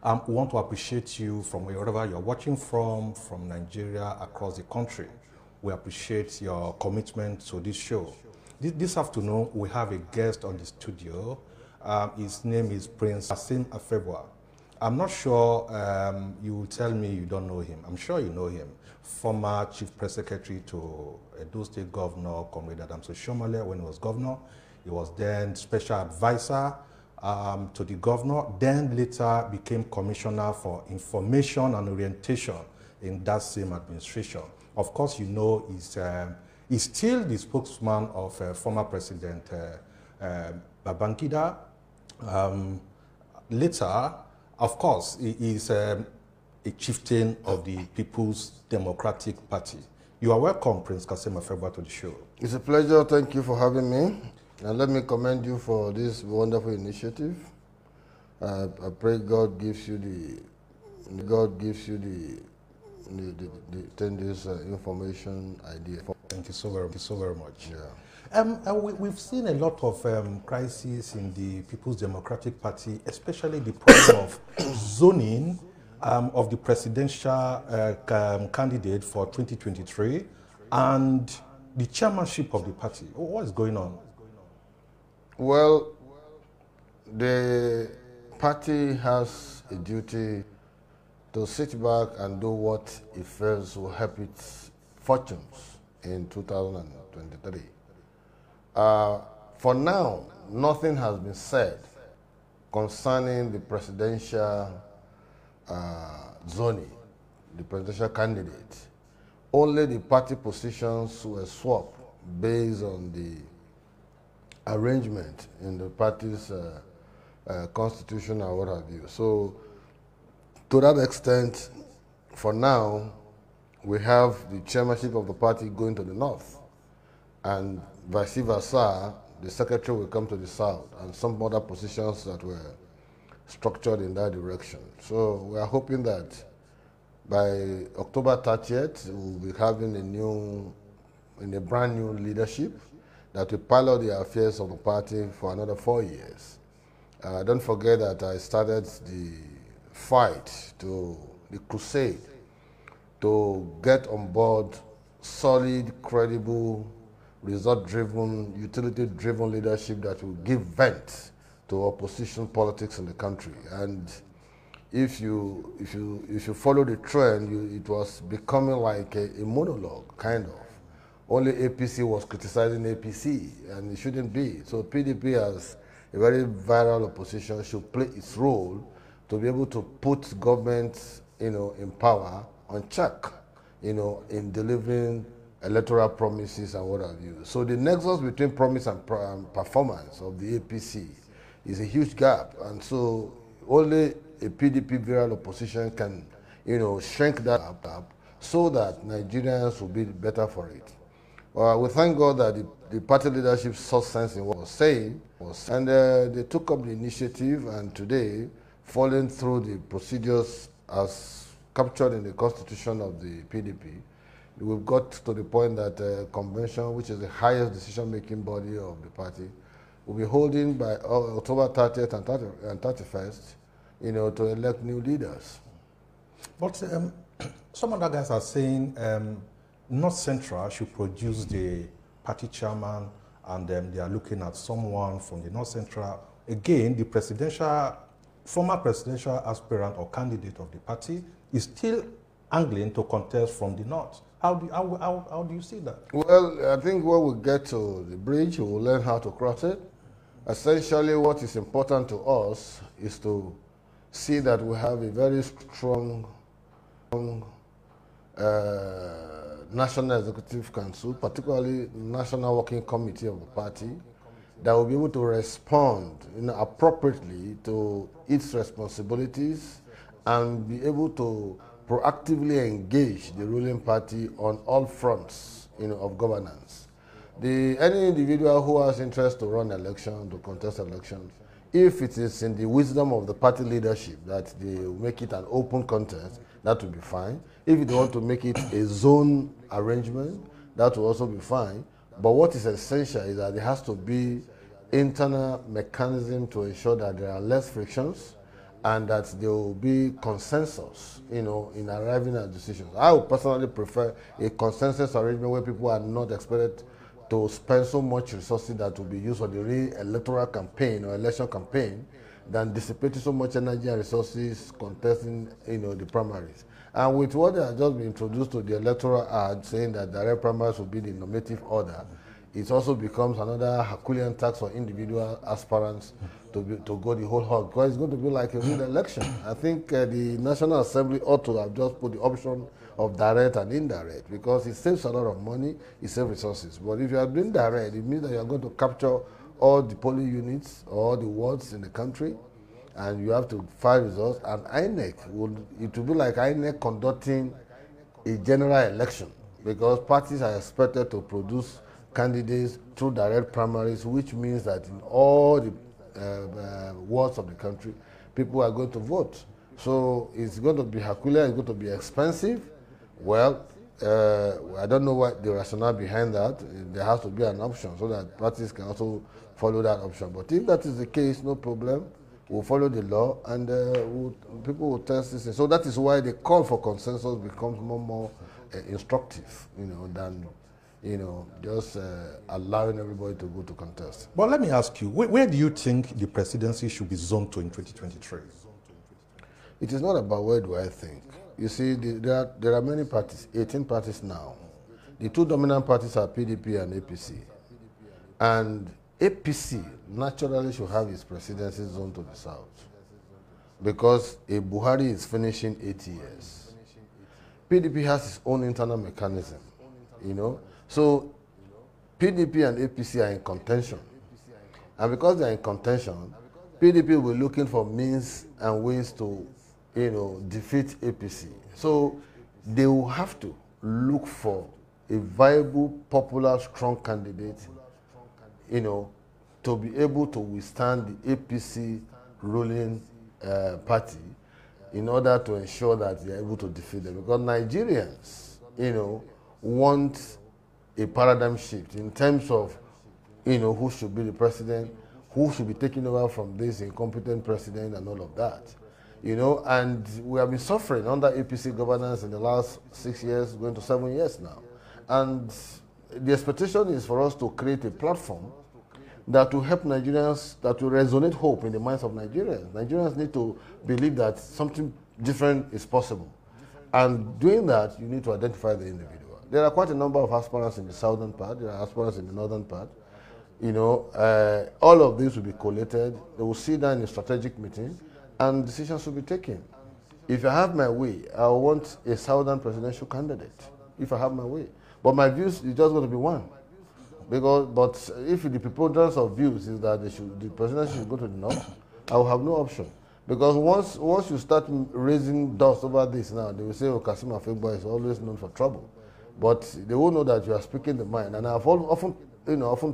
We want to appreciate you from wherever you're watching from Nigeria, across the country. We appreciate your commitment to this show. This afternoon, we have a guest on the studio. His name is Prince Kassim Afegbua. I'm not sure you will tell me you don't know him. I'm sure you know him. Former Chief Press Secretary to Edo State Governor, Comrade Adams Oshiomhole, when he was governor. He was then Special Advisor to the governor, then later became Commissioner for Information and Orientation in that same administration. Of course, you know he's still the spokesman of former President Babangida. Later, of course, he is a chieftain of the People's Democratic Party. You are welcome, Prince Kassim Afegbua, to the show. It's a pleasure. Thank you for having me. And let me commend you for this wonderful initiative. I pray God gives you the 10 days information idea. Thank you so very much. Yeah. We've seen a lot of crises in the People's Democratic Party, especially the problem of zoning of the presidential candidate for 2023 and the chairmanship of the party. What is going on? Well, the party has a duty to sit back and do what it feels will help its fortunes in 2023. For now, nothing has been said concerning the presidential zoning, the presidential candidate. Only the party positions were swapped based on the arrangement in the party's constitution and what have you. So, to that extent, for now, we have the chairmanship of the party going to the north, and vice versa, the secretary will come to the south, and some other positions that were structured in that direction. So, we are hoping that by October 30th, we'll be having a brand new leadership that will pilot the affairs of the party for another 4 years. Don't forget that I started the fight, the crusade, to get on board solid, credible, result-driven, utility-driven leadership that will give vent to opposition politics in the country. And if you follow the trend, it was becoming like a monologue, kind of. Only APC was criticizing APC, and it shouldn't be. So PDP, as a very viral opposition, should play its role to be able to put government, in power on check, in delivering electoral promises and what have you. So the nexus between promise and performance of the APC is a huge gap, and so only a PDP viral opposition can, shrink that gap so that Nigerians will be better for it. We thank God that the party leadership saw sense in what was saying, and they took up the initiative, and today, following through the procedures as captured in the constitution of the PDP, we've got to the point that convention, which is the highest decision-making body of the party, will be holding by October 30th and 31st, to elect new leaders. But some other guys are saying North Central should produce the party chairman, and they are looking at someone from the North Central. Again, the former presidential aspirant or candidate of the party is still angling to contest from the North. How do you see that? Well, I think when we get to the bridge, we will learn how to cross it. Essentially, what is important to us is to see that we have a very strong National Executive Council, particularly National Working Committee of the party, that will be able to respond appropriately to its responsibilities and be able to proactively engage the ruling party on all fronts of governance. Any individual who has interest to run election, to contest election, if it is in the wisdom of the party leadership that they make it an open contest, that will be fine. If they want to make it a zone arrangement, that will also be fine. But what is essential is that there has to be internal mechanism to ensure that there are less frictions and that there will be consensus, in arriving at decisions. I would personally prefer a consensus arrangement where people are not expected to spend so much resources that will be used for the real electoral campaign or election campaign than dissipating so much energy and resources contesting, the primaries. And with what they have just been introduced to the electoral ad saying that direct primaries will be the nominative order, it also becomes another Herculean task for individual aspirants to go the whole hog, because it's going to be like a real election. I think the National Assembly ought to have just put the option of direct and indirect, because it saves a lot of money, it saves resources. But if you are doing direct, it means that you are going to capture all the polling units, all the wards in the country, and you have to file results. And INEC it will be like INEC conducting a general election, because parties are expected to produce candidates through direct primaries, which means that in all the wards of the country, people are going to vote. So it's going to be Herculean, it's going to be expensive. Well, I don't know what the rationale behind that. There has to be an option so that parties can also follow that option. But if that is the case, no problem. We'll follow the law, and people will test this. So that is why the call for consensus becomes more instructive, than just allowing everybody to go to contest. But let me ask you, where do you think the presidency should be zoned to in 2023? It is not about where do I think. You see, there are many parties, 18 parties now. The two dominant parties are PDP and APC. And APC naturally should have its presidency zone to the south, because a Buhari is finishing 8 years. PDP has its own internal mechanism, So PDP and APC are in contention. And because they are in contention, PDP will be looking for means and ways to, defeat APC. So they will have to look for a viable, popular, strong candidate, to be able to withstand the APC ruling party in order to ensure that they are able to defeat them. Because Nigerians, want a paradigm shift in terms of, who should be the president, who should be taking over from this incompetent president and all of that. And we have been suffering under APC governance in the last 6 years, going to 7 years now. And the expectation is for us to create a platform that will help Nigerians, that will resonate hope in the minds of Nigerians. Nigerians need to believe that something different is possible. And doing that, you need to identify the individual. There are quite a number of aspirants in the southern part, there are aspirants in the northern part. All of these will be collated. They will sit down in a strategic meeting, and decisions will be taken. If I have my way, I want a southern presidential candidate, if I have my way. But my views is just going to be one. But if the preponderance of views is that the presidency should go to the north, I will have no option. Because once you start raising dust over this now, they will say, oh, Kassim Afegbua is always known for trouble. But they will know that you are speaking the mind. And I've often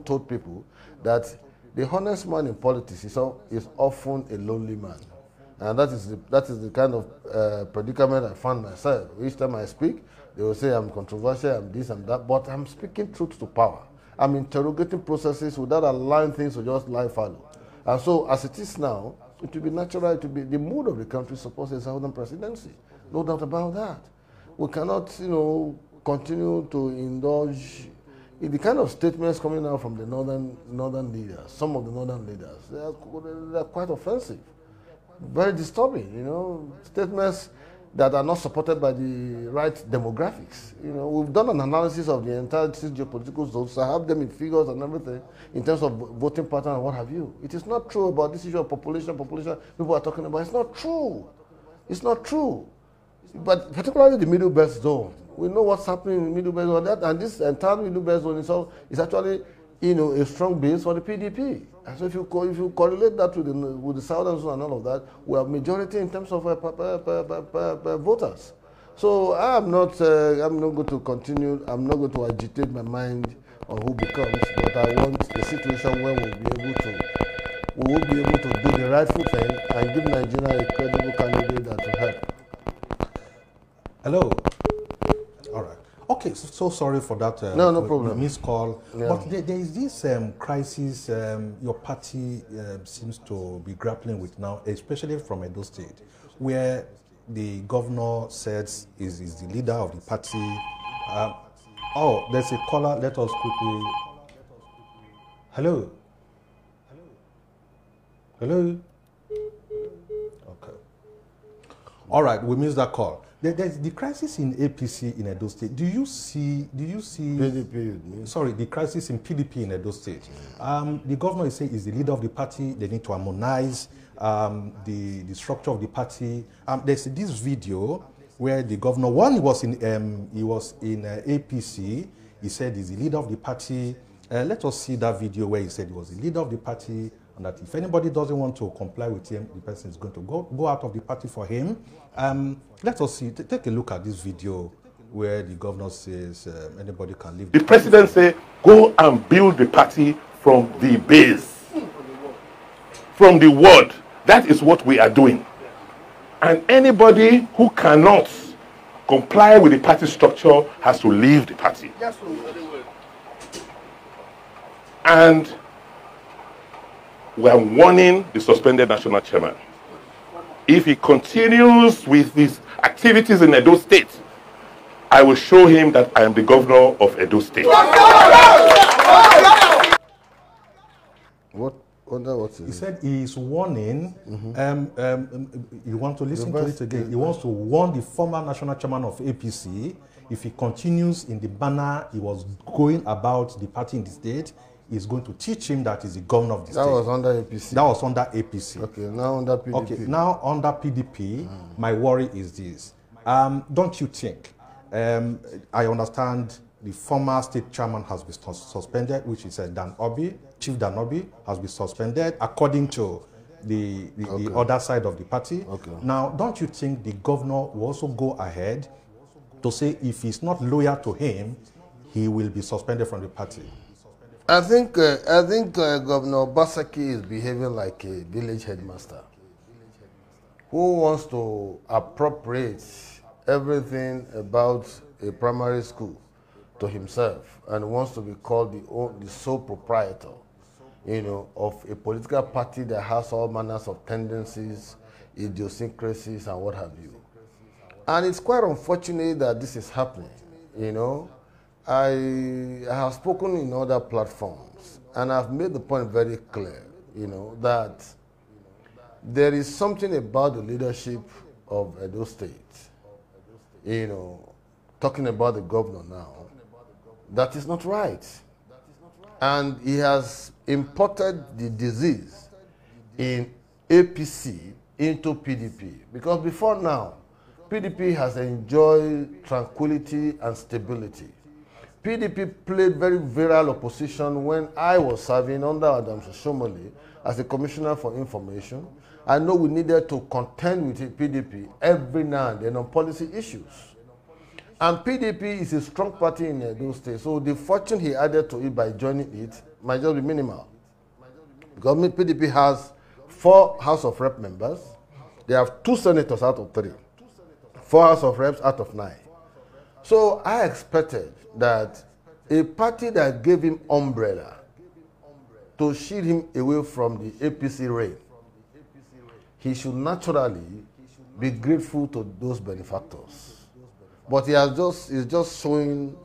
told people that the honest man in politics is often a lonely man. And that is the kind of predicament I found myself. Each time I speak, they will say I'm controversial, I'm this and that, but I'm speaking truth to power. I'm interrogating processes without allowing things to just lie fallow. And so, as it is now, it will be natural, it will be the mood of the country supports a southern presidency. No doubt about that. We cannot, continue to indulge in the kind of statements coming out from the northern leaders. Some of the northern leaders, they are quite offensive, very disturbing. Statements that are not supported by the right demographics. We've done an analysis of the entire geopolitical zones. I have them in figures and everything in terms of voting pattern and what have you. It is not true about this issue of population people are talking about. It's not true. It's not true. But particularly the Middle Belt zone. We know what's happening in the Middle Belt zone, and this entire Middle Belt zone is actually, a strong base for the PDP. And so if you correlate that with the southern zone and all of that, we have majority in terms of voters. So I'm not going to continue. I'm not going to agitate my mind on who becomes, but I want a situation where we will be able to do the rightful thing and give Nigeria a credible candidate that will help. Hello. All right. Okay, so sorry for that. No problem. Missed call. Yeah. But there is this crisis your party seems to be grappling with now, especially from Edo State, where the governor says is the leader of the party. Oh, there's a caller. Let us quickly. Hello. Hello. Okay. All right, we missed that call. There's the crisis in APC in Edo State. Do you see? PDP. Sorry, the crisis in PDP in Edo State. The governor is saying is the leader of the party. They need to harmonize the structure of the party. There's this video where the governor, one, he was in APC. He said he's the leader of the party. Let us see that video where he said he was the leader of the party, and that if anybody doesn't want to comply with him, the person is going to go out of the party for him. Let us see, take a look at this video where the governor says anybody can leave. The president said, go and build the party from the base, from the word. That is what we are doing. And anybody who cannot comply with the party structure has to leave the party. And we are warning the suspended national chairman. If he continues with his activities in Edo State, I will show him that I am the governor of Edo State. What he said he is warning. You want to listen to it again? He wants to warn the former national chairman of APC, if he continues in the manner he was going about the party in the state, is going to teach him that he's the governor of the state. That was under APC. That was under APC. Okay, now under PDP. Okay, now under PDP, my worry is this. Don't you think, I understand the former state chairman has been suspended, which is Chief Dan Obi has been suspended according to the other side of the party. Okay. Now, don't you think the governor will also go ahead to say if he's not loyal to him, he will be suspended from the party? I think Governor OBASEKI is behaving like a village headmaster who wants to appropriate everything about a primary school to himself and wants to be called the sole proprietor, of a political party that has all manners of tendencies, idiosyncrasies, and what have you. And it's quite unfortunate that this is happening, I have spoken in other platforms, and I've made the point very clear, that there is something about the leadership of Edo State, talking about the governor now, that is not right. And he has imported the disease in APC into PDP. Because before now, PDP has enjoyed tranquility and stability. PDP played very virile opposition when I was serving under Adam Shomole as a commissioner for information. I know we needed to contend with PDP every now and then on policy issues. And PDP is a strong party in Edo State, so the fortune he added to it by joining it might just be minimal. Because PDP has 4 House of Rep members. They have 2 senators out of 3. 4 House of Reps out of 9. So I expected that a party that gave him umbrella to shield him away from the APC reign, he should naturally be grateful to those benefactors. But he's just showing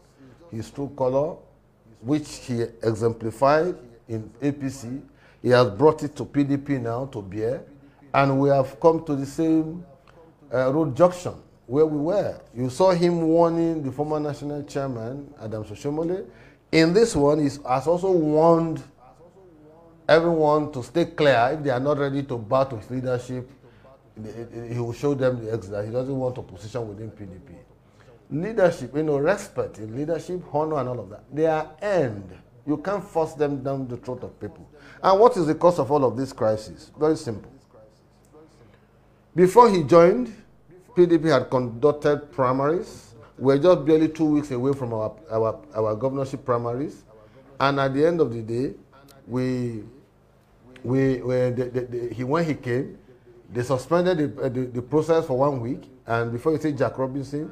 his true color, which he exemplified in APC. He has brought it to PDP now to bear, and we have come to the same road junction where we were. You saw him warning the former national chairman, Adam Shomole. In this one, he has also warned everyone to stay clear. If they are not ready to bow to his leadership, he will show them the exit. He doesn't want a position within PDP. Leadership, respect in leadership, honor and all of that, they are earned. You can't force them down the throat of people. And what is the cause of all of this crisis? Very simple. Before he joined, PDP had conducted primaries. We're just barely 2 weeks away from our governorship primaries. And at the end of the day, when he came, they suspended the process for 1 week. And before you say Jack Robinson,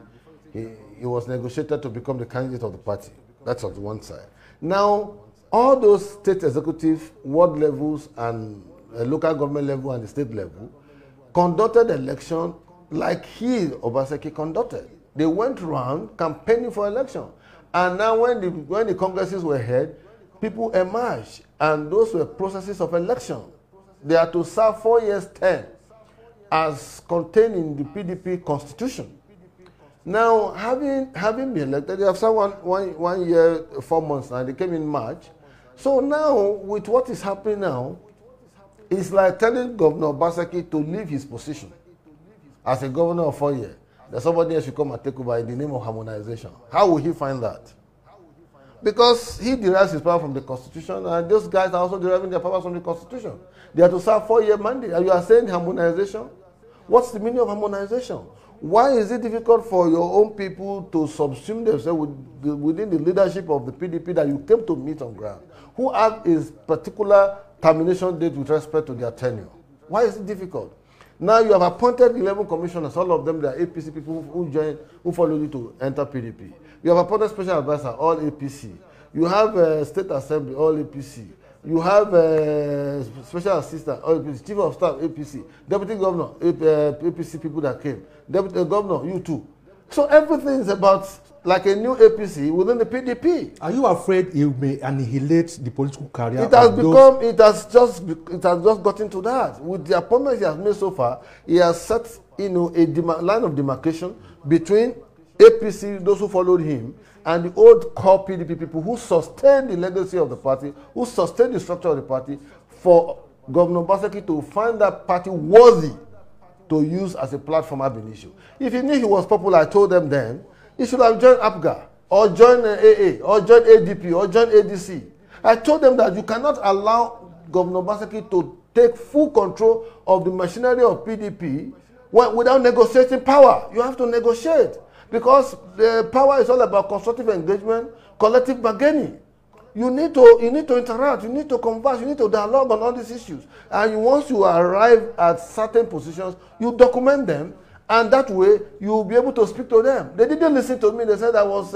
he was negotiated to become the candidate of the party. That's on the one side. Now, all those state executives, ward levels, and local government level and the state level conducted election like OBASEKI, conducted. They went around campaigning for election. And now when the congresses were held, people emerged, and those were processes of election. They are to serve 4 years term as contained in the PDP constitution. Now, having been elected, they have served one year, 4 months now. They came in March. So now, with what is happening now, it's like telling Governor OBASEKI to leave his position as a governor of 4 years. That somebody else should come and take over in the name of harmonization. How will he find that? Because he derives his power from the Constitution, and those guys are also deriving their powers from the Constitution. They are to serve 4-year mandate. And you are saying harmonization? What's the meaning of harmonization? Why is it difficult for your own people to subsume themselves within the leadership of the PDP that you came to meet on ground, who have a particular termination date with respect to their tenure? Why is it difficult? Now you have appointed 11 commissioners, all of them they are APC people who followed you to enter PDP. You have appointed special advisor, all APC. You have state assembly, all APC. You have special assistant, all APC. Chief of staff, APC. Deputy governor, APC people that came. Deputy governor, you too. So everything is about like a new APC within the PDP. Are you afraid it may annihilate the political career? It has just gotten to that. With the appointments he has made so far, he has set a line of demarcation between APC, those who followed him, and the old core PDP people who sustained the legacy of the party, who sustained the structure of the party, for Governor OBASEKI to find that party worthy to use as a platform ab initio. If he knew he was popular, I told them then, he should have joined APGA, or joined AA, or joined ADP, or joined ADC. I told them that you cannot allow Governor OBASEKI to take full control of the machinery of PDP without negotiating power. You have to negotiate, because the power is all about constructive engagement, collective bargaining. You need to interact, you need to converse, you need to dialogue on all these issues. And once you arrive at certain positions, you document them, and that way you will be able to speak to them. They didn't listen to me. They said I was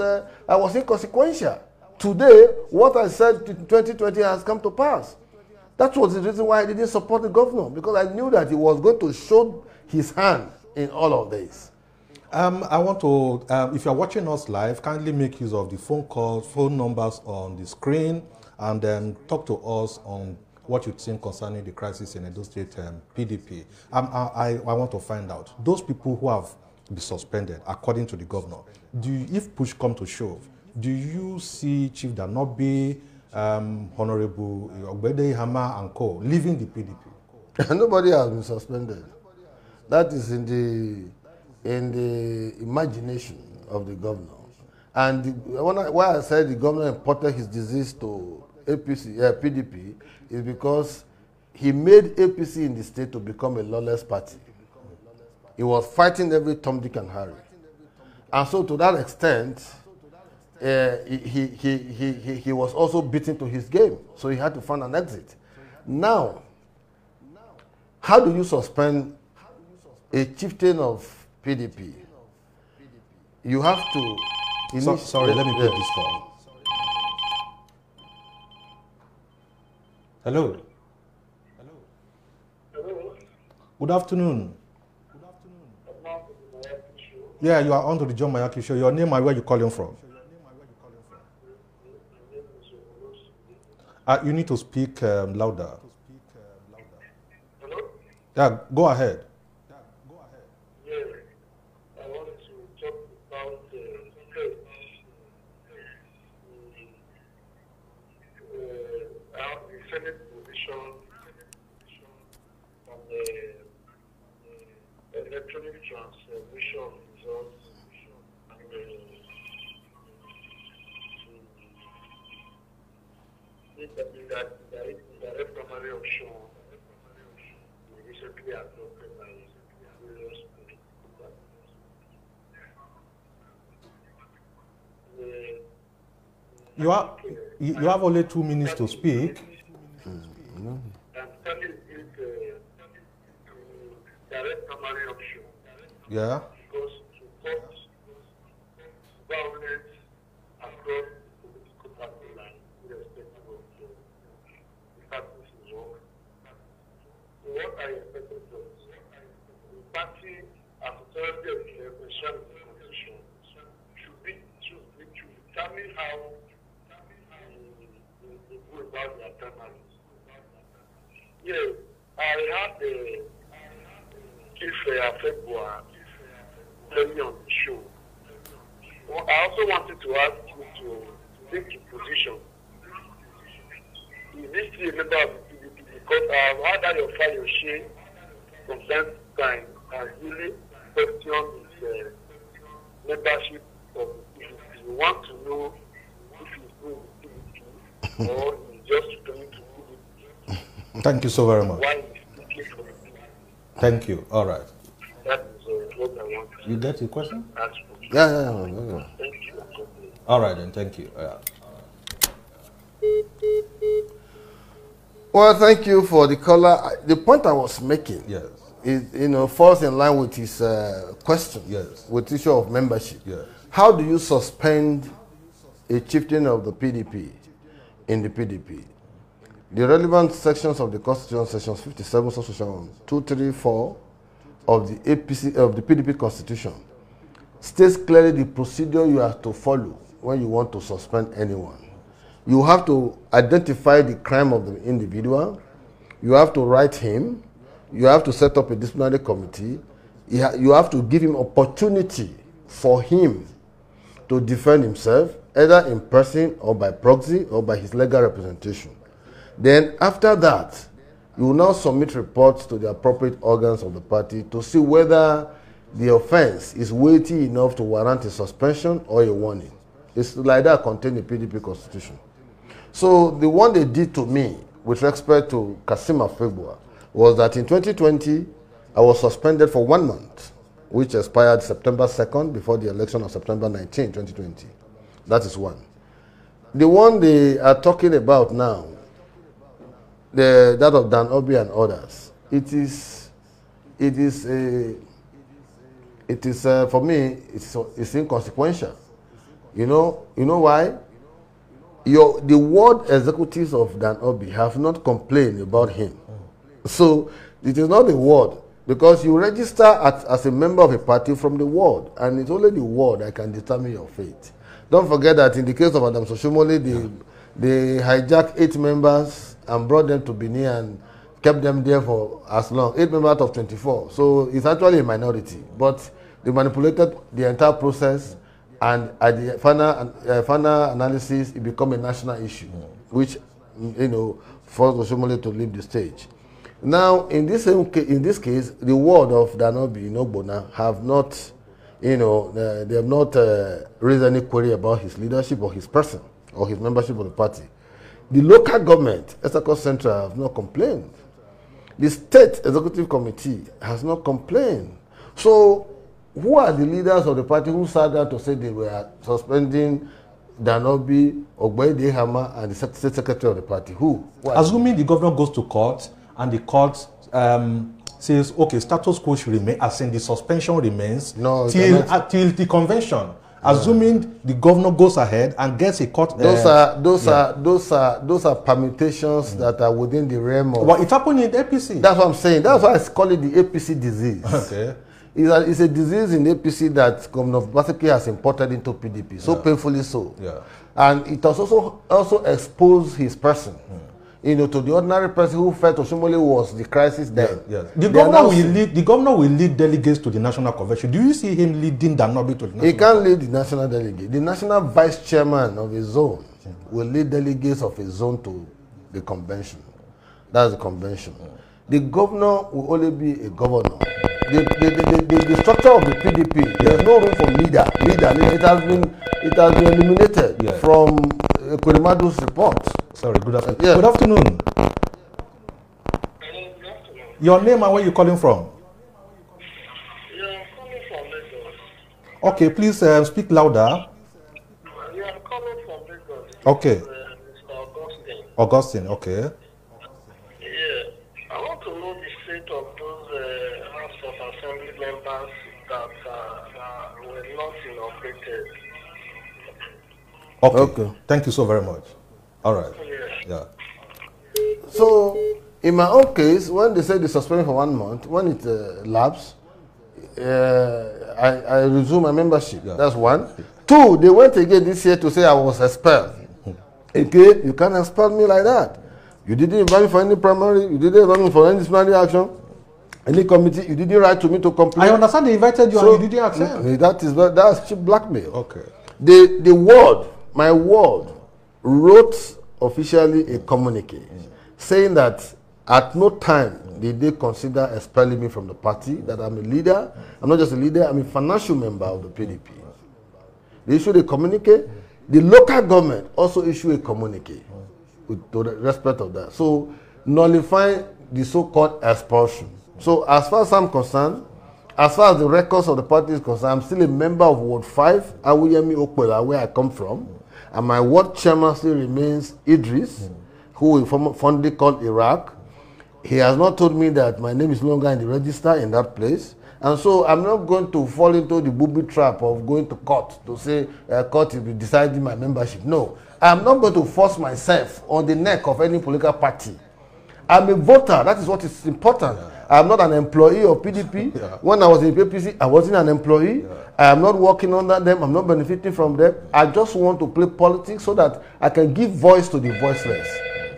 inconsequential. Today, what I said in 2020 has come to pass. That was the reason why I didn't support the governor, because I knew that he was going to show his hand in all of this. I want to, if you're watching us live, kindly make use of the phone numbers on the screen, and then talk to us on what you think concerning the crisis in Edo State PDP. I want to find out, those people who have been suspended, according to the governor, if push come to shove, do you see Chief Danobi, Honorable Ogbede Hama and co. leaving the PDP? Nobody has been suspended. That is in the imagination of the governor. And why I said the governor imported his disease to PDP is because he made APC in the state to become a lawless party. He was fighting every Tom, Dick, and Harry. And so to that extent, he was also beaten to his game. So he had to find an exit. Now, how do you suspend a chieftain of PDP? You have to... Sorry, let me take this call. Hello. Hello. Good afternoon. Yeah, you are on to the John Mayaki show. Your name and where you calling from? You need to speak louder. Hello? Yeah, go ahead. Yeah, I want to talk about the Senate position on the electronic transmission of results and the direct primary option recently adopted by various political parties. You have only 2 minutes to speak. I'm telling it direct primary option. Yeah. Because to cut about their primaries. Yeah, I had the Chief Afegbua playing on the show. Well, I also wanted to ask you to take a position. Is this still a member of the PDP? Because I've heard that your father Shea from time to time has really questioned his membership of the PDP. You want to know if he's doing the PDP or he's just returning to PDP. Thank you so very much. Why he's speaking for the PDP? Thank you. All right. That is what I want to You get your question? ask for. Yeah. Thank you. All right, then. Thank you. Well, thank you for the caller. The point I was making Yes. is, falls in line with his question. Yes. With the issue of membership. Yes. How do you suspend a chieftain of the PDP in the PDP? The relevant sections of the Constitution, sections 57, section 234 of the APC of the PDP Constitution, states clearly the procedure you have to follow when you want to suspend anyone. You have to identify the crime of the individual. You have to write him. You have to set up a disciplinary committee. You have to give him opportunity for him to defend himself, either in person or by proxy or by his legal representation. Then after that, you will now submit reports to the appropriate organs of the party to see whether the offense is weighty enough to warrant a suspension or a warning. It's like that contained in the PDP Constitution. So the one they did to me with respect to Kassim Afegbua was that in 2020, I was suspended for 1 month, which expired September 2nd before the election of September 19, 2020. That is one. The one they are talking about now, that of Dan Obi and others, it is for me, it's inconsequential. You know why? The ward executives of Dan Obi have not complained about him. So it is not the ward, because you register as a member of a party from the ward, and it's only the ward that can determine your fate. Don't forget that in the case of Adam Soshomole, they hijacked 8 members and brought them to Benin and kept them there for as long, 8 members out of 24. So it's actually a minority, but they manipulated the entire process, and at the final analysis, it became a national issue, which forced Oshomole to leave the stage. Now, in this case, the ward of Danobi Inogbona have not, they have not raised any query about his leadership or his person or his membership of the party. The local government, Esako Central, have not complained. The state executive committee has not complained. So, who are the leaders of the party who sat down to say they were suspending Danobi, Ogbede Hama, and the state secretary of the party? Who? Assuming the governor goes to court and the court says, okay, status quo should remain, as in the suspension remains till the convention. Assuming the governor goes ahead and gets a court. Those are permutations that are within the realm of. But it happened in the APC. That's what I'm saying. That's why I call it the APC disease. Okay. It's a disease in the APC that Governor OBASEKI has imported into PDP, so painfully so. Yeah. And it has also exposed his person, to the ordinary person who felt Oshomole was the crisis then. Yes. The governor will lead delegates to the national convention. Do you see him leading Danobi to the national? He can't lead the national delegate. The national vice chairman of his zone will lead delegates of his zone to the convention. That's the convention. The governor will only be a governor. The structure of the PDP, there's no room for leader. It has been eliminated from Kurimadu's report. Sorry, good afternoon. Good afternoon. Your name and where you calling from? Yeah, I'm calling from Lagos. Okay, please speak louder. Yeah, I'm calling from Lagos. Okay. Mr. Augustine. Augustine, okay. Yeah, I want to know the state of those House of Assembly members that were not inaugurated. Okay. Thank you so very much. All right. Yeah. So, in my own case, when they say the suspension for 1 month, when it lapses, I resume my membership. Yeah. That's one. Two, they went again this year to say I was expelled. Okay, you can't expel me like that. You didn't invite me for any primary, you didn't invite me for any disciplinary action, any committee, you didn't write to me to complain. I understand they invited you and you didn't accept. That's blackmail. Okay. The ward, my ward, wrote officially a communique saying that at no time did they consider expelling me from the party, that I'm a leader. I'm not just a leader, I'm a financial member of the PDP. They issued a communique. The local government also issued a communique with the respect of that. So nullifying the so-called expulsion. So as far as I'm concerned, as far as the records of the party is concerned, I'm still a member of Ward 5, Awuyemi Okwela, where I come from. And my ward chairman still remains Idris, who we fondly called Iraq. He has not told me that my name is no longer in the register in that place. And so I'm not going to fall into the booby trap of going to court to say court will be deciding my membership. No, I'm not going to force myself on the neck of any political party. I'm a voter. That is what is important. Yeah. I'm not an employee of PDP. Yeah. When I was in PPC, I wasn't an employee. Yeah. I am not working under them. I'm not benefiting from them. I just want to play politics so that I can give voice to the voiceless.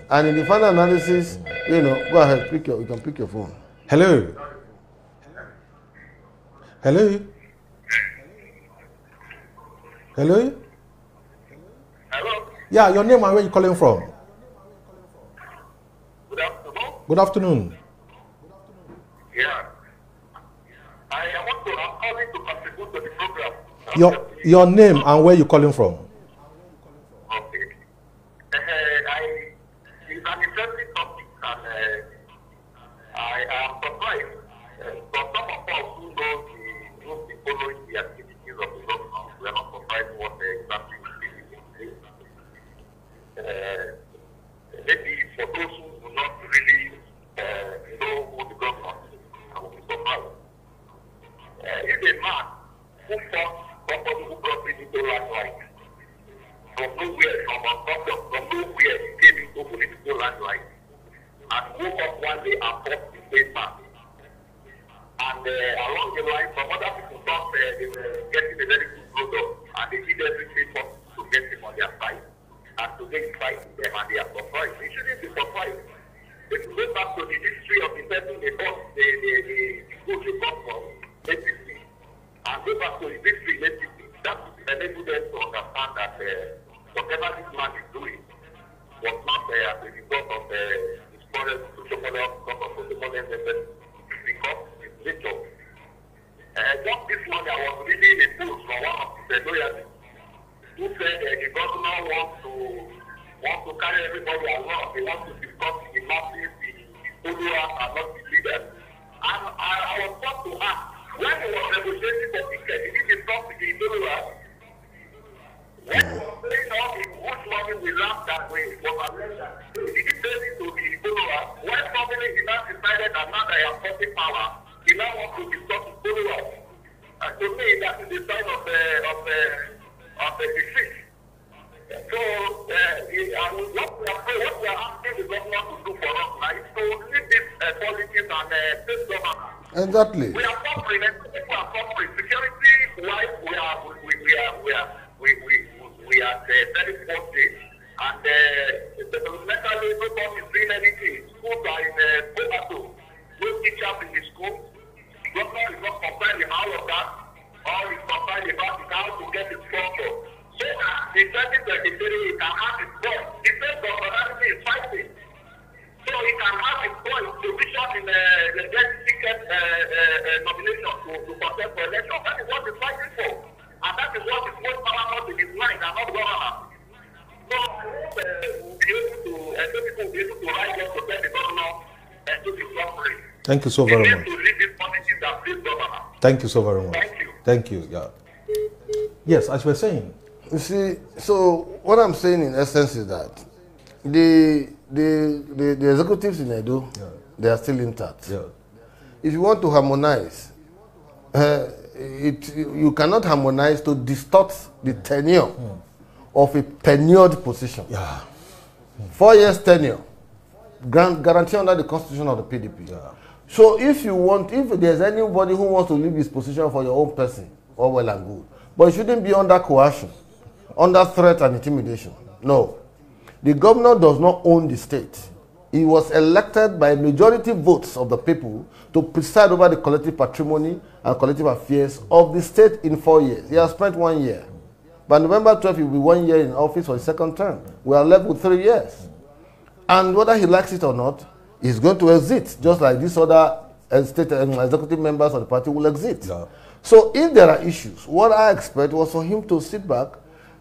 And in the final analysis, you know, go ahead, you can pick your phone. Hello. Hello. Hello. Hello. Yeah, your name and where you calling from? Good afternoon. Good afternoon. Yeah. I'm calling to contribute to the program. Your name and where you calling from? Okay. It's an interesting topic, and I am surprised. For some of us who know the following the activities of the government, we are not surprised what exactly is maybe for those who do not really know who the government is, I will be surprised. If a man who fought somebody who brought me into limelight from nowhere, from nowhere, he came into political limelight and woke up one day and fought the same man. And along the line, some other people thought they were getting a very good product, and they did everything possible to get him on their side. And today he's fighting them, and they are surprised. They shouldn't be surprised. If you go back to the history of the person they bought, the good they got from APC, and go back to the history in APC, that will enable them to understand that whatever this man is doing was not as a result of his foreign social model, because of the modern investment, because it's nature. Just this morning, I was reading a post from one of the lawyers who said the governor wants to carry everybody along. They want to discuss the masses, the followers, and not the leaders. And I was thought to ask, when he was negotiating for ticket, did he discuss the followers? When he was saying all the good money we laughed that way, was arrested. Did he say it to the followers? When somebody he now decided that now they are talking power, he now wants to discuss the followers. And to me, that is the sign of the defeat. So, what we are asking the government to do for us now is to lead this politics and state government. Exactly. We are suffering. People are suffering. Security-wise, we are at a very poor state, and developmentally nobody is doing anything. Schools are in poverty. No teachers in the school. The government is not concerned in all of that. All is concerned about how to get the structure. So the 2023 he can have his voice. The same government is fighting. So he can have his voice position in the next ticket nomination to contest for election. That is what he's fighting for. And that is what is most powerful in his mind and not government. So we'll be able to, people will be able to rise up to tell the governor to be suffering. Thank you so very much. To lead this policy that please governor. Thank you so very much. Thank you. Thank you. Yeah. Yes, as we're saying. You see, so what I'm saying in essence is that the executives in Edo, they are still intact. Yeah. If you want to harmonize, you cannot harmonize to distort the tenure of a tenured position. Yeah. 4 years tenure, guarantee under the constitution of the PDP. Yeah. So if there's anybody who wants to leave his position for your own person, all well and good. But it shouldn't be under coercion, under threat and intimidation. No. The governor does not own the state. He was elected by majority votes of the people to preside over the collective patrimony and collective affairs of the state in 4 years. He has spent 1 year. By November 12th, he will be 1 year in office for his second term. We are left with 3 years. And whether he likes it or not, he's going to exit, just like these other state executive members of the party will exit. Yeah. So if there are issues, what I expect was for him to sit back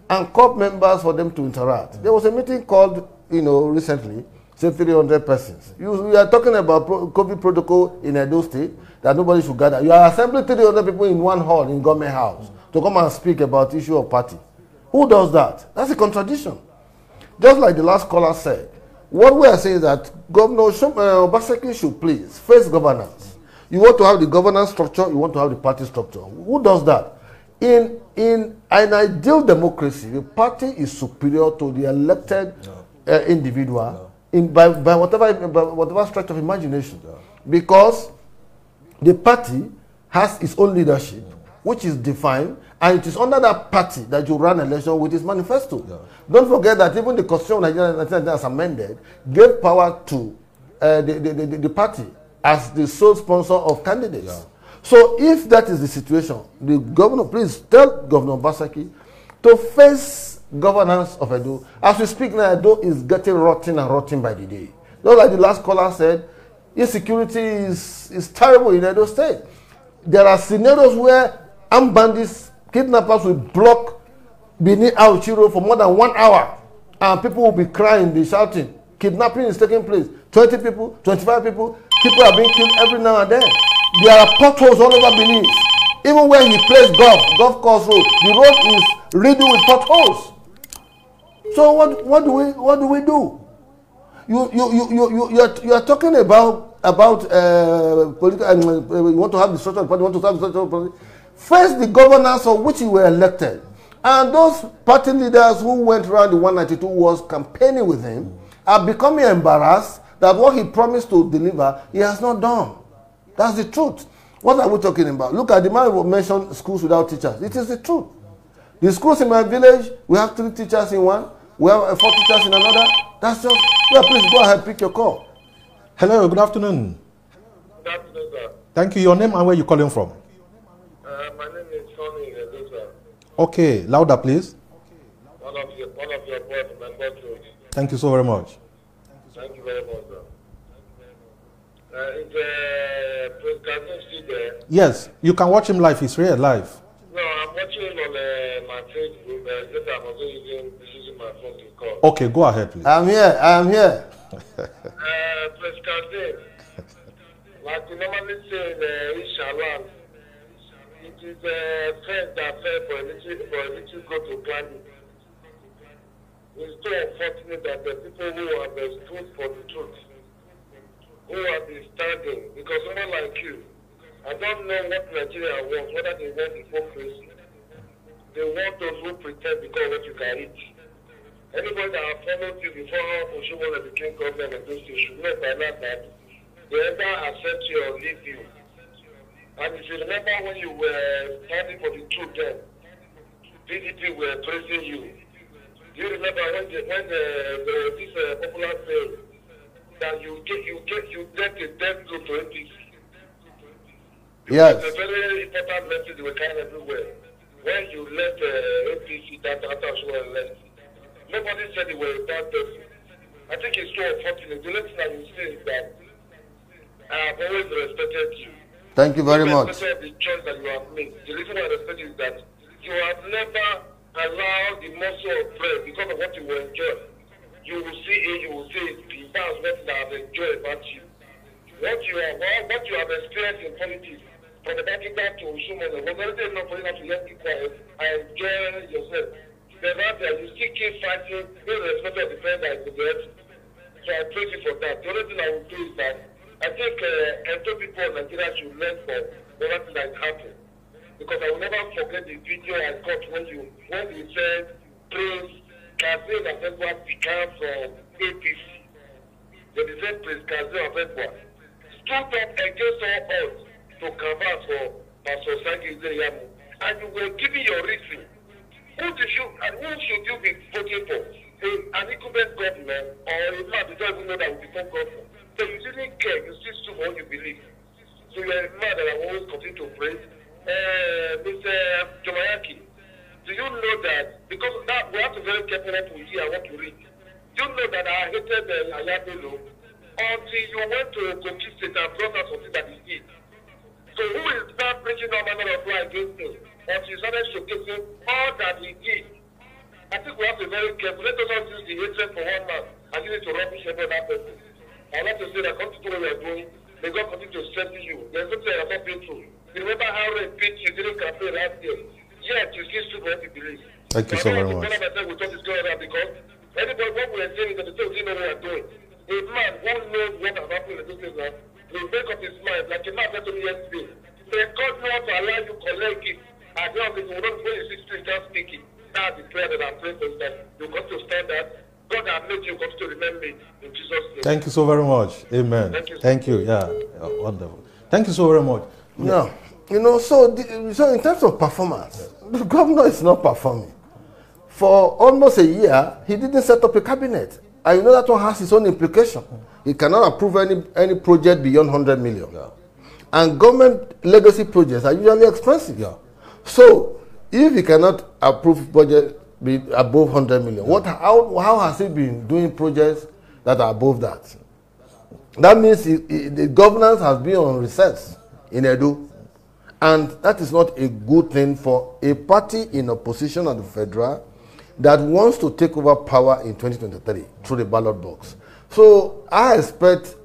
and call members for them to interact. There was a meeting called, recently, say 300 persons. We are talking about COVID protocol in Edo State, that nobody should gather. You are assembling 300 people in one hall in government house to come and speak about issue of party. Who does that? That's a contradiction. Just like the last caller said, what we are saying is that Governor OBASEKI should please face governance. You want to have the governance structure, you want to have the party structure. Who does that? In an ideal democracy, the party is superior to the elected individual by whatever stretch of imagination. Because the party has its own leadership, which is defined, and it is under that party that you run election with its manifesto. Yeah. Don't forget that even the Constitution of Nigeria as amended gave power to the party as the sole sponsor of candidates. Yeah. So if that is the situation, the governor, please tell Governor OBASEKI to face governance of Edo. As we speak now, Edo is getting rotten and rotten by the day. Just like the last caller said, insecurity is terrible in Edo State. There are scenarios where armed bandits, kidnappers will block Benin Auchiro for more than 1 hour, and people will be crying, be shouting. Kidnapping is taking place. 20 people, 25 people are being killed every now and then. There are potholes all over Benin. Even where he plays golf course road, the road is riddled with potholes. So what do we do? You are talking about political. You want to have the structure of the party. You want to have the structure of the party. First, the governance of which you were elected, and those party leaders who went around the 192 was campaigning with him are becoming embarrassed that what he promised to deliver, he has not done. That's the truth. What are we talking about? Look at the man who mentioned schools without teachers. It is the truth. The schools in my village, we have 3 teachers in one, we have 4 teachers in another. That's just, yeah, please go ahead, pick your call. Hello, good afternoon. Good afternoon, sir. Thank you. Your name and where you calling from? My name is Sonny Edosa. Okay, louder, please. One of your board members. Thank you so very much. Thank you very much, sir. Is President Kassim still there? Yes, you can watch him live. He's here live. No, I'm watching him on my Facebook. Just I'm also using my phone to call. Okay, go ahead, please. I'm here. President Kassim, like we normally say in Inshallah, it is a friend that fell for a little go to planet. It's so unfortunate that the people who have stood for the truth, who have been standing, because someone like you, I don't know what Nigeria wants, whether they want hypocrisy. They want those who pretend because what you can eat. Anybody that have followed you before Oshobola became government of those states should know by now that they either accept you or leave you. And if you remember when you were standing for the truth then, PDP were praising you. Do you remember when this popular saying that you get a death blow to APC? Yes. It's a very important message they were carrying everywhere. When you left APC, that after Oshobola left, nobody said you were a bad person. I think it's so unfortunate. The next thing you say is that I have always respected you. Thank you very much. Respected the choice that you have made. The reason why I respect you is that you have never allowed the muscle of prayer because of what you will enjoy. You will see it, you will see it. That's what I have enjoyed about you. What you have experienced in politics, from the back to Ushuman, was already enough for you not to let me quiet and enjoy yourself. The fact that you still keep fighting, irrespective of the friend that is the best. So I praise you for that. The only thing I will do is that I think Edo people in Nigeria should learn from everything that happened. Because I will never forget the video I got when you said praise Kassim and Afegbua began from APC. They said praise Kassim and Afegbua stood up against all odds to canvass for Pastor Sagi Zeyamu. And you were giving your reason. Who should you be voting for? an incumbent governor or a man who don't even know that will become governor. So you didn't care, you still stood for what you believe. So you're a man that I always continue to praise. Mr. Jomayaki, do you know that, because that we have to be very careful what we hear and what we read. Do you know that I hated Ayabelo until you went to Kogi State and brought out something that he did? So who is now preaching no manner of lie against him until he started showcasing all that he did? I think we have to be very careful. Let us not use the hatred for one man and use it to rubbish every other person. I like to say that come to do what we are doing, may God continue to strengthen you. There's something I have not been through. You remember how Red beat you during campaign last year? Yet you still stood for what you believe. Thank you so very much. We talk this going on because anybody, what we are saying is that the things we know what we are doing. A man who knows what has happened in this business will make up his mind, like a man said to me yesterday. May God not allow you to collect it. As long as you will not when you see street start speaking. That's the prayer that I'm praying for you, that you got to stand that. God has made you got to remember me in Jesus' name. Thank you so very much. Amen. Thank you. Yeah. Wonderful. Thank you so very much. Yeah. You know, so in terms of performance, the governor is not performing. For almost a year, he didn't set up a cabinet. And you know that one has its own implication. He cannot approve any project beyond 100 million. Yeah. And government legacy projects are usually expensive. Yeah. So, if he cannot approve budget above 100 million, how has he been doing projects that are above that? That means the governance has been on recess in Edo. And that is not a good thing for a party in opposition at the federal that wants to take over power in 2023 through the ballot box. So I expect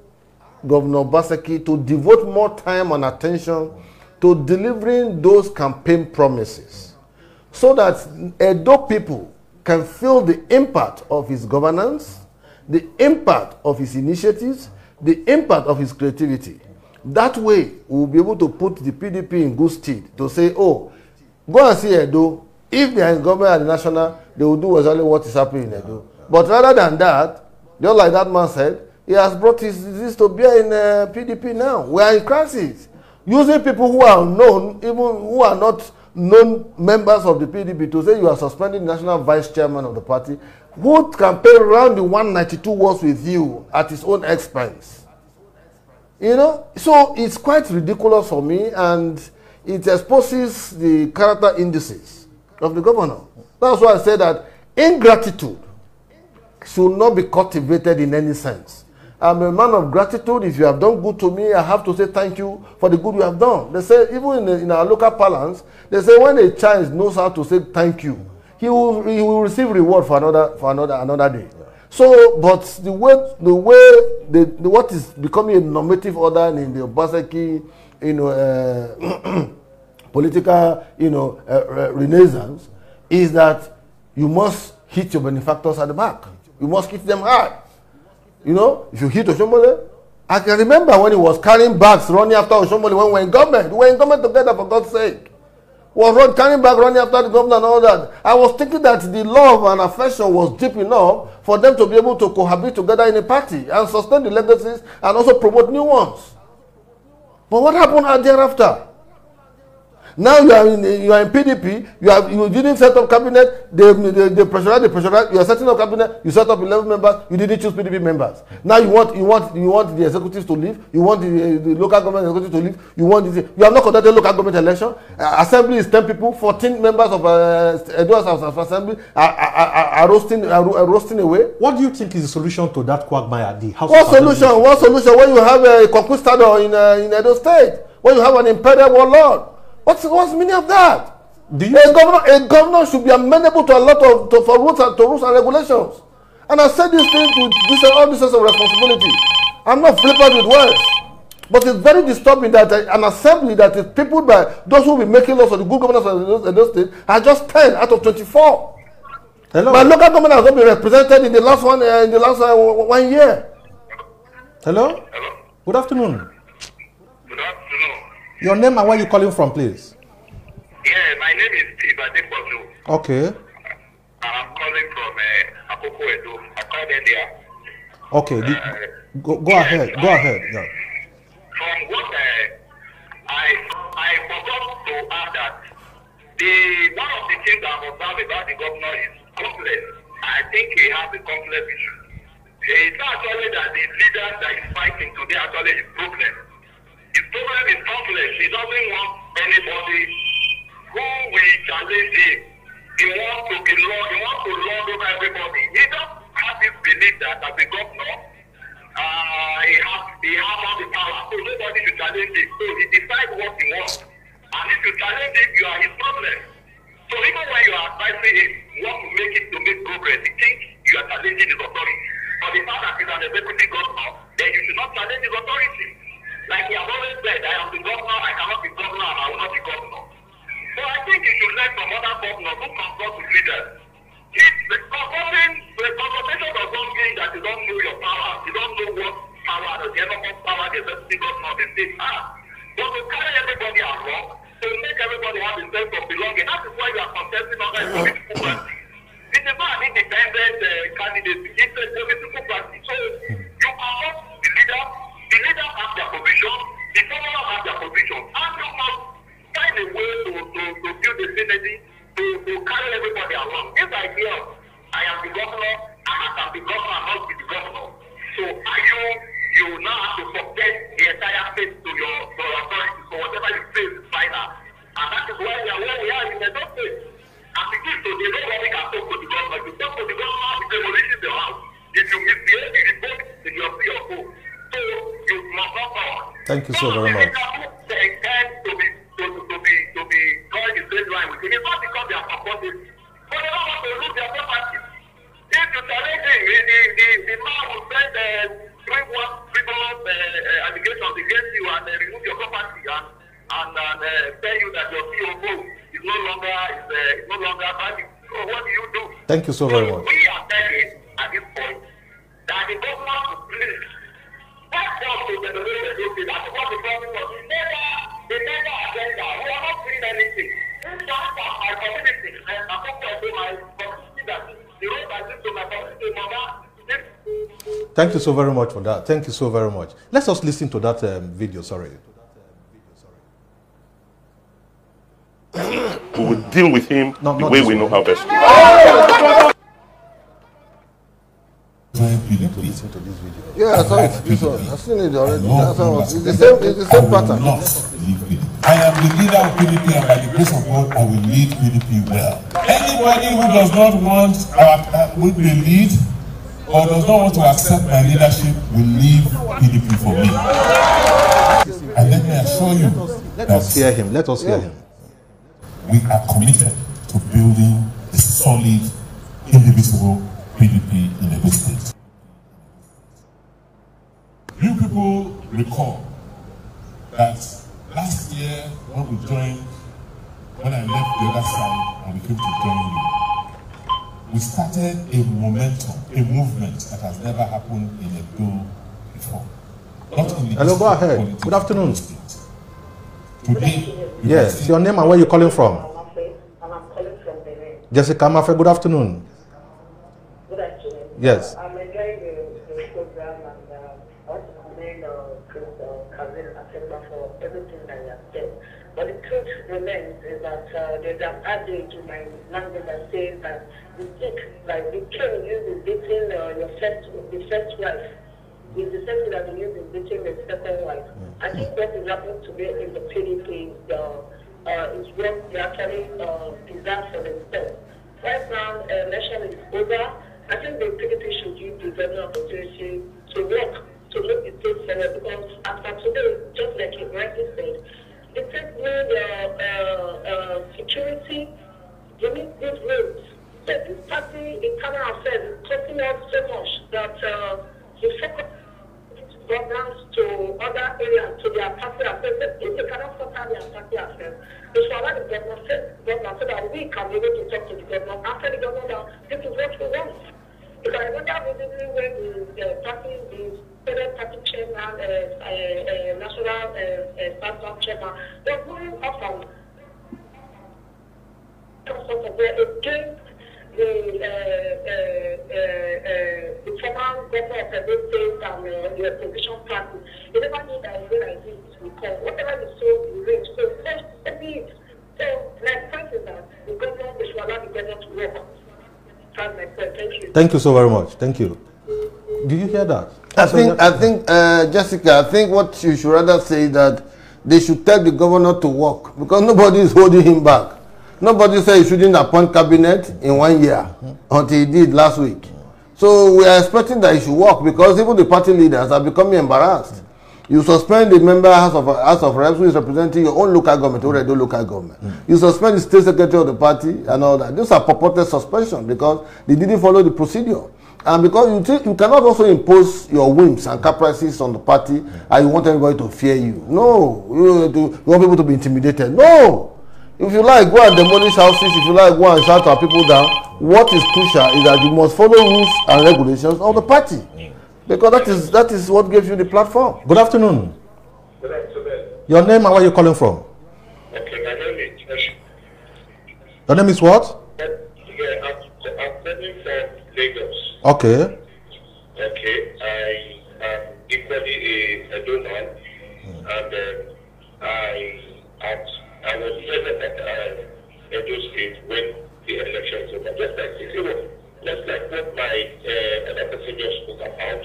Governor OBASEKI to devote more time and attention to delivering those campaign promises so that Edo people can feel the impact of his governance, the impact of his initiatives, the impact of his creativity. That way, we'll be able to put the PDP in good stead to say, oh, go and see Edo. If they are in government at the national, they will do exactly what is happening in Edo. But rather than that, just like that man said, he has brought his disease to bear in PDP now. We are in crisis. Using people who are known, even who are not known members of the PDP, to say you are suspending the national vice chairman of the party, who campaigned around the 192 wards with you at his own expense. You know, so it's quite ridiculous for me, and it exposes the character indices of the governor. That's why I say that ingratitude should not be cultivated in any sense. I'm a man of gratitude. If you have done good to me, I have to say thank you for the good you have done. They say, even in our local parlance, they say when a child knows how to say thank you, he will receive reward for another day. So, but the way what is becoming a normative order in the OBASEKI, political, renaissance, is that you must hit your benefactors at the back. You must hit them hard. You know, if you hit Oshomole, I can remember when he was carrying bags running after Oshomole when we were in government. We were in government together, for God's sake. Was carrying back, running after the governor and all that. I was thinking that the love and affection was deep enough for them to be able to cohabit together in a party and sustain the legacies and also promote new ones. But what happened thereafter? Now you are in PDP. You didn't set up cabinet. They pressurized. You are setting up cabinet. You set up 11 members. You didn't choose PDP members. Now you want the executives to leave. You want the local government executives to leave. You have not conducted local government election. Assembly is 10 people. 14 members of Edo House of Assembly are roasting away. What do you think is the solution to that quagmire? The House. What solution? When you have a conquistador in Edo State, when you have an imperial warlord. What's the meaning of that? A governor should be amenable to a lot of rules and regulations. And I said this thing to all this sense of responsibility. I'm not flippant with words, but it's very disturbing that an assembly that is peopled by those who will be making laws for the good governance of those states are just 10 out of 24. Hello. My local government has not been represented in the last 1 year. Hello. Hello. Good afternoon. Good afternoon. Your name and where you calling from, please? Yeah, my name is Steve Adekwazu. Okay. I'm calling from Akoko Edo. I called earlier. Okay. Go ahead. Go ahead. Yeah. From what I forgot to add that one of the things I'm observed about the governor is complex I think he has a complex issue. It's not actually that the leader that is fighting today actually is problem. His problem is complex. He doesn't want anybody who will challenge him. He wants to be Lord. He wants to lord over everybody. He just has this belief that as a governor, he has all the power. So nobody should challenge him. So he decides what he wants. And if you challenge him, you are his problem. So even when you are advising him, you want to make it to make progress, he thinks you are challenging his authority. But the fact that he's an executive governor, then you should not challenge his authority. Like he has always said, I am the governor, I cannot be governor, and I will not be governor. So I think he should learn from other governors who consult with leaders. The consultation does not mean that you don't know your power. You don't know what power, the enormous power the executive governor of the state has. But to carry everybody along, to make everybody have a sense of belonging, that is why you are contesting under a political party. It is not an independent candidacy, it's a political party. So you cannot the leaders have their position, the governors have their position, and you must find a way to build a synergy to carry everybody along. This idea of I am the governor, and I can be governor and not be the governor. So you now have to forget the entire state to your authority. So whatever you say is final. And that is why we are where we are in the state. And because today nobody can talk to the government. If you talk to the government, it's demolishing the house. If you misbehave, you report to your CFO. So you must not talk. Thank you so very much. They intend to be drawing the same line with him. It's not because they are supportive, but they don't want to lose their property. If you challenge him, the man will send frivolous allegations against you and remove your property and tell you that your CFO is no longer valid. So what do you do? Thank you so very much. We are telling at this point that the government should please help us to generate the safety. That is what the government was. They never agenda. We are not doing anything. This is my community. And I'm not going to do my community that the road I give to my community, Thank you so very much for that. Thank you so very much. Let's just listen to that video. Sorry. We will deal with him the way we know how best to. Listen to this video. Yeah, I saw it. This one. I've seen it already. It's the same pattern. I am the leader of PDP, and by the grace of God, I will lead PDP well. Anybody who does not want will lead or does not want to accept my leadership will leave PDP for me. And let me assure you Let us hear him. Let us hear him. We are committed to building a solid, indivisible PDP in Edo State. You people recall that last year when I left the other side and we came to join you, we started a momentum, a movement that has never happened in Edo before. Hello, go ahead. Good afternoon. Today, yes, your name and where you're calling from? I'm calling from Benin. Jessica Mafe, good afternoon. Good afternoon. Yes. I'm enjoying the program, and I want to commend Kassim Afegbua for everything that he has said. But the truth remains is that there's an adage in my language that says that the stick, like the king uses beating the first wife, is the same thing that you use in beating the second wife. I think what is happening today in the PDP is what they actually deserve for themselves. Right now, election is over. I think the PDP should use the government opportunity to work to make the state forward, because after today, just like you rightly said, the state need security, they need good roads. But this party in internal affairs is costing us so much that the focus governance to other areas, to their party affairs. If they cannot support their party affairs, they should allow the government so that we can be able to talk to the government. After the government, this is what we want. Because I remember visibly when the federal party chairman, national staff chairman, they're going off on against the former governor of Edo State and the opposition party. They never knew that a day like this would come. Whatever you sow, you reap. So let's be it. So my point is that the government, they should allow the government to work. understand myself. Thank you. Thank you so very much. Thank you. Did you hear that? I think, Jessica, I think what you should rather say is that they should tell the governor to work because nobody is holding him back. Nobody said he shouldn't appoint cabinet in 1 year until he did last week. So we are expecting that he should work because even the party leaders are becoming embarrassed. You suspend the member House of Reps who is representing your own local government, already local government. You suspend the state secretary of the party and all that. These are purported suspension because they didn't follow the procedure. And because you cannot also impose your whims and caprices on the party and you want everybody to fear you. No. You want people to be intimidated. No. If you like, go and demolish houses. If you like, go and shout our people down. What is crucial is that you must follow rules and regulations of the party. Because that is what gives you the platform. Good afternoon. Good afternoon. Your name and where you're calling from? Okay, my name is Josh. Your name is what? Yeah, I'm calling from Lagos. Okay. Okay, I am equally a donor, and I was present at Edo State when the elections were just like what my other person just spoke about.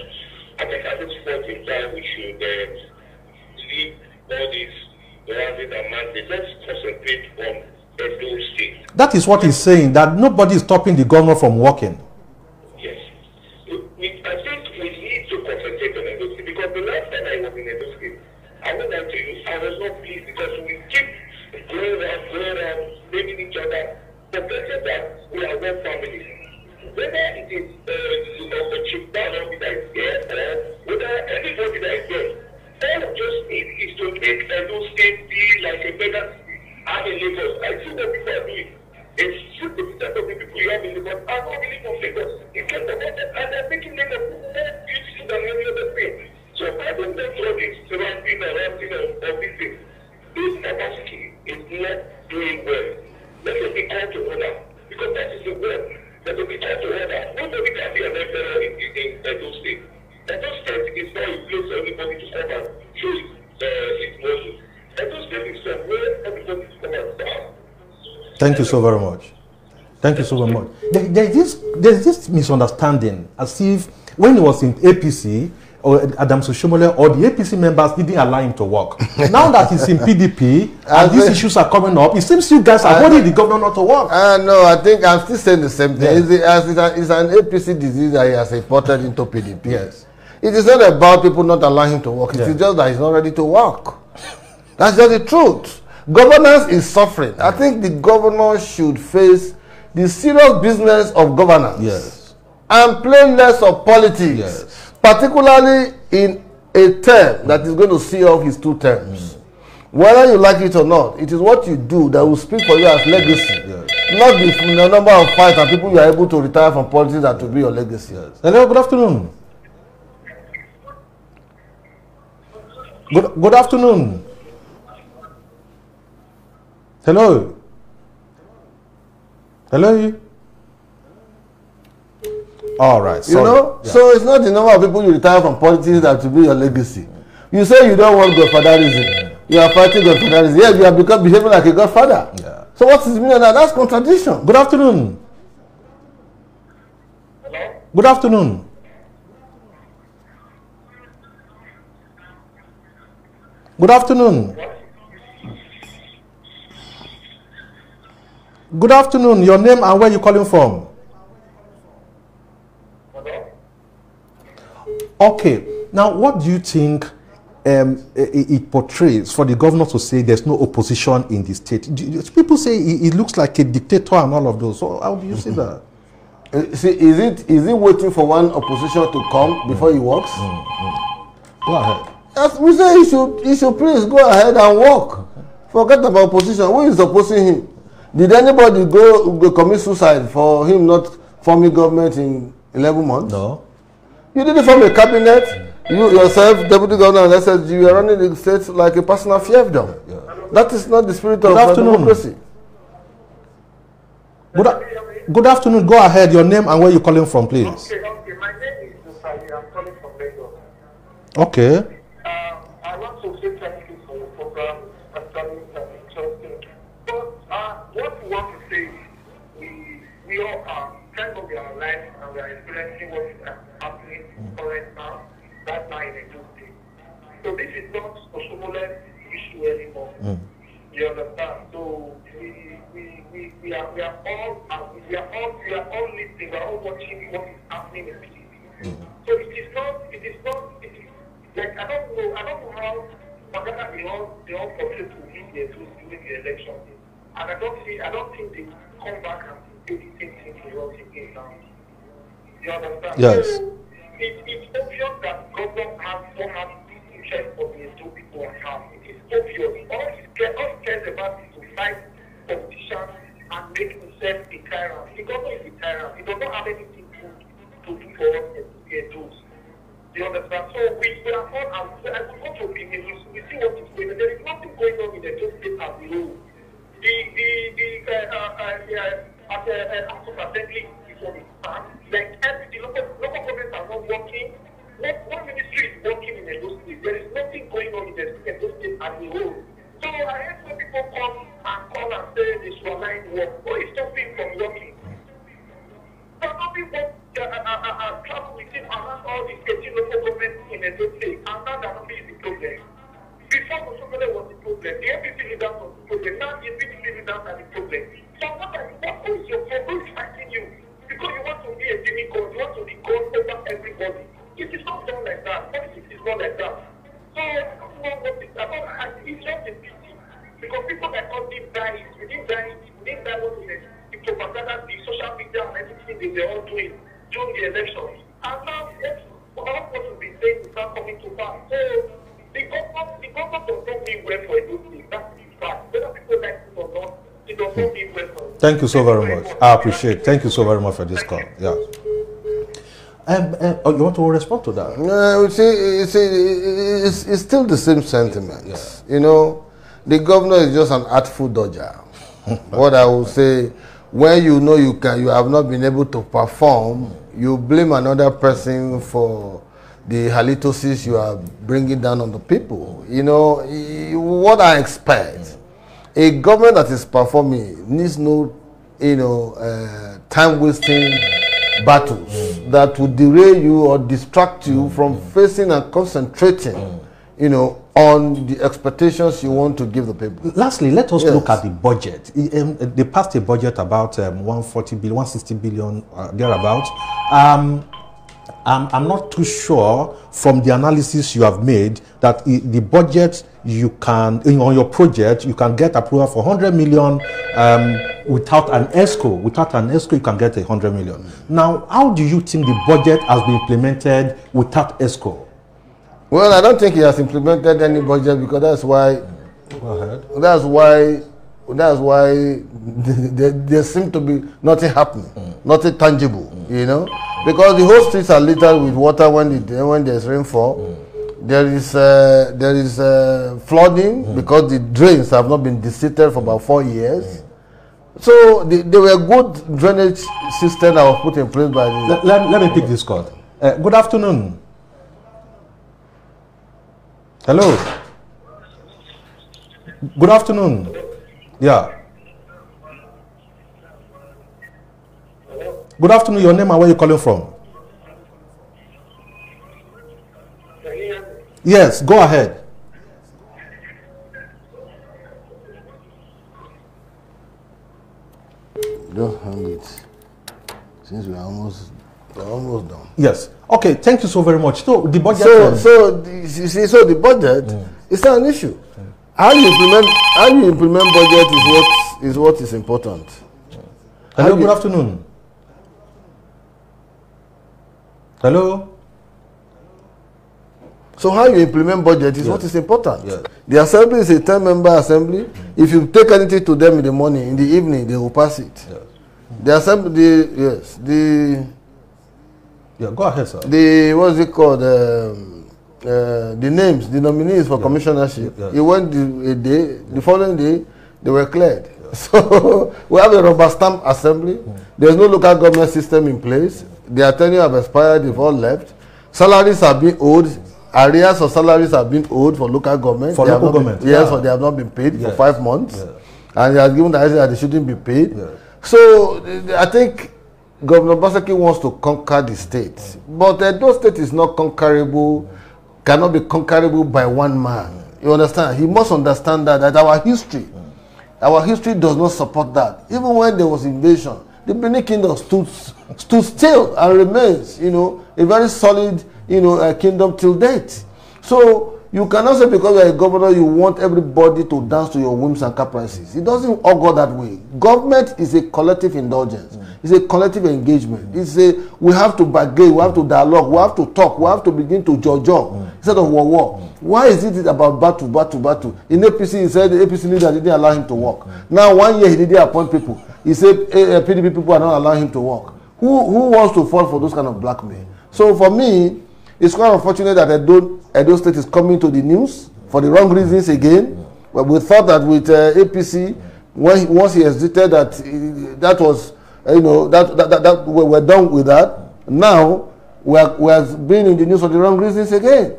I think at this point in time we should leave all these rounding and mandate. Let's concentrate on Edo State. That is what he's saying, that nobody is stopping the governor from working. Yes. I think we need to concentrate on Edo State because the last time I was in Edo State, I went out to you, I was not pleased because we keep going around, blaming each other, forgetting that we are one family. Whether it is a chief down that is there or whether anybody that is there, all we just need is to make Edo State be like a better city. I'm in Lagos. I see what people are doing. It's 50% of the people you have in Lagos are not really from Lagos. It came from them and they're making Lagos more beautiful than any other thing. So I don't think all this surrounding of these things. This OBASEKI is not doing well. Let us be called to order because that is the word. Let us be called to order. Nobody can be an emperor in Edo State. Edo State is not a place for anybody to come and show its motion. Edo State is somewhere everybody to come and stand. Thank you so very much. Thank you so very much. There's this misunderstanding as if when he was in APC, or Adams Oshomole or the APC members didn't allow him to work. Now that he's in PDP and these issues are coming up, it seems you guys are holding the governor not to work. No, I think I'm still saying the same thing. Yeah. It's an APC disease that he has imported into PDP. Yes. It is not about people not allowing him to work. It is just that he's not ready to work. That's just the truth. Governance is suffering. I think the governor should face the serious business of governance. Yes. And play less of politics. Yes. Particularly in a term that is going to see off his 2 terms. Whether you like it or not, it is what you do that will speak for you as legacy. Yes. Not the number of fights and people you are able to retire from politics that will be your legacy. Yes. Hello, good afternoon. Good afternoon. Hello. Hello. All right. Sorry. You know, so it's not the number of people you retire from politics that will be your legacy. You say you don't want godfatherism. You are fighting godfatherism. Yes, you have become behaving like a godfather. Yeah. So what is the meaning of that? That's contradiction. Good afternoon. Hello? Good afternoon. Good afternoon. Good afternoon. Your name and where you calling from? Okay. Now, what do you think it portrays for the governor to say there's no opposition in the state? People say it looks like a dictator and all of those. So how do you see that? See, is it waiting for one opposition to come before he works? Go ahead. As we say, he should please go ahead and work. Forget about opposition. Who is opposing him? Did anybody go commit suicide for him not forming government in 11 months? No. You didn't form a cabinet. You yourself, deputy governor and SSG, you are running the state like a personal fiefdom. Yeah. That is not the spirit of democracy. Good afternoon. Go ahead. Your name and where you calling from, please. Okay. My name is Musayi. I'm calling from Lagos. Okay. I want to say thank you for your program. It's actually interesting. But what we want to say is we all are kind of are experiencing what is happening current now, right now in a good state. So this is not a Somalis issue anymore. You understand? So we are all listening, we are all watching what is happening in PDP. So it is like I don't know how Magana they all portray to win during the election. And I don't think they come back and do the same thing to us again now. You understand? Yes. So it's obvious that government don't have interest of the two people at hand. It is obvious. All he cares about is to fight politicians and make himself a tyrant. The government is a tyrant. He does not have anything good to do for us as those. You understand? So we are all I will go to opinion. We see what is going on. There is nothing going on in the two states as a whole. The House of Assembly is on its stand. Like the local governments are not working. One ministry is working in Edo State. There is nothing going on in the Edo State as a whole. So I heard some people come and call and say they should align work. What is stopping from working? So nothing but travel with him around all these 18 local governments in Edo State. And now that not is the problem. Before Musomele was the problem, the MPP leaders was the problem. Now the MPP leaders are the problem. So who is your friend? Who is fighting you? Because you want to be a demigod, you want to be God over everybody. It is not done like that. Politics is not like that. So I don't know what it's about. It's just a pity. Because people like us didn't die. We didn't die what the propaganda, the social media and everything they were all doing during the elections. And now all what we've been saying is not coming to pass. So the government does not mean well for Edo State. That's the fact. Whether people like it or not, it does not mean well for it. Thank you so very much. I appreciate it. Thank you so very much for this call. Yeah. You want to respond to that? No, it's still the same sentiment. Yeah. You know, the governor is just an artful dodger. What I will say, when you know you have not been able to perform, you blame another person for the halitosis you are bringing down on the people. You know, what I expect, a government that is performing needs no, time-wasting battles that would derail you or distract you from facing and concentrating, on the expectations you want to give the people. Lastly, let us look at the budget. They passed a budget about 140 billion, 160 billion, thereabouts. I'm not too sure from the analysis you have made that the budget you can, on your project, you can get approval for 100 million without an ESCO. Without an ESCO, you can get 100 million. Now, how do you think the budget has been implemented without ESCO? Well, I don't think he has implemented any budget because that's why. Go ahead. That's why there seems to be nothing happening, nothing tangible, because the whole streets are littered with water when there's rainfall. There is flooding because the drains have not been deseated for about 4 years. So there were good drainage systems that were put in place by the... Let me pick this call. Good afternoon. Hello. Good afternoon. Yeah. Good afternoon. Your name and where you calling from? Yes, go ahead. Don't hang it. Since we're almost done. Yes. Okay. Thank you so very much. So the budget. So the budget is not an issue. How you implement budget is what is important. Hello. Good afternoon. Hello. So how you implement budget is what is important. Yes. The assembly is a 10-member assembly. If you take anything to them in the morning, in the evening, they will pass it. Yes. The assembly, Yeah, go ahead, sir. What's it called? The names, the nominees for commissionership. Yes. It went a day. The following day, they were cleared. Yes. So we have a rubber stamp assembly. There's no local government system in place. Their tenure have expired. They've all left. Salaries are being owed. Arrears of salaries have been owed for local government. For local government, yes, but they have not been paid for 5 months. Yes. And they have given the idea that they shouldn't be paid. Yes. So I think Governor OBASEKI wants to conquer the state, but Edo State is not conquerable, cannot be conquerable by one man. You understand? He must understand that our history does not support that. Even when there was invasion, the Benin Kingdom stood still and remains, a very solid, kingdom till date. So you cannot say because you're a governor you want everybody to dance to your whims and caprices. It doesn't all go that way. Government is a collective indulgence. It's a collective engagement. We have to bargain, we have to dialogue, we have to talk, we have to begin to judge instead of war. Why is it about battle? In APC, he said the APC leader didn't allow him to work. Now 1 year he didn't appoint people. He said PDP people are not allowing him to work. Who wants to fall for those kind of blackmail? So for me, it's quite unfortunate that Edo State is coming to the news for the wrong reasons again. But we thought that with APC, once he exited, that was, that we're done with that. Now we're being in the news for the wrong reasons again,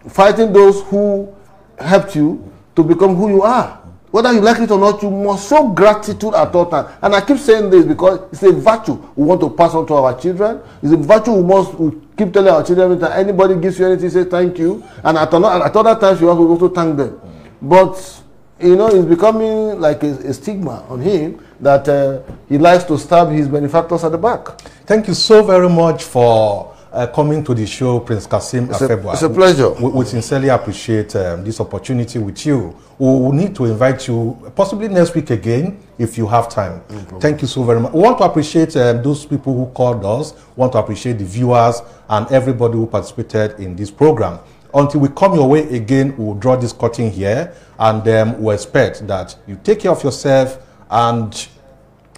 fighting those who helped you to become who you are. Whether you like it or not, you must show gratitude at all times. And I keep saying this because it's a virtue we want to pass on to our children. It's a virtue we keep telling our children that anybody gives you anything, say thank you. And at other times, you have to also thank them. But, it's becoming like a stigma on him that he likes to stab his benefactors at the back. Thank you so very much for coming to the show, Prince Kassim Afegbua. It's a pleasure. We sincerely appreciate this opportunity with you. We will need to invite you possibly next week again if you have time. Thank you so very much. We want to appreciate those people who called us. We want to appreciate the viewers and everybody who participated in this program. Until we come your way again, we will draw this curtain here, and we expect that you take care of yourself and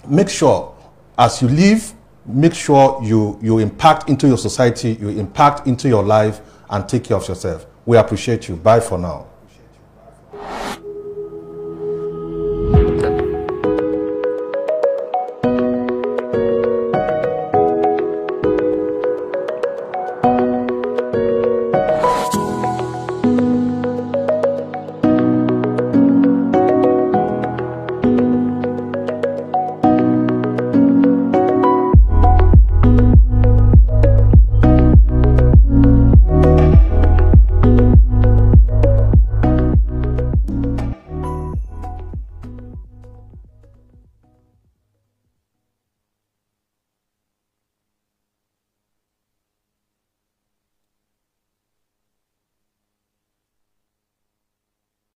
make sure as you leave, make sure you impact into your society, you impact into your life, and take care of yourself. We appreciate you. Bye for now.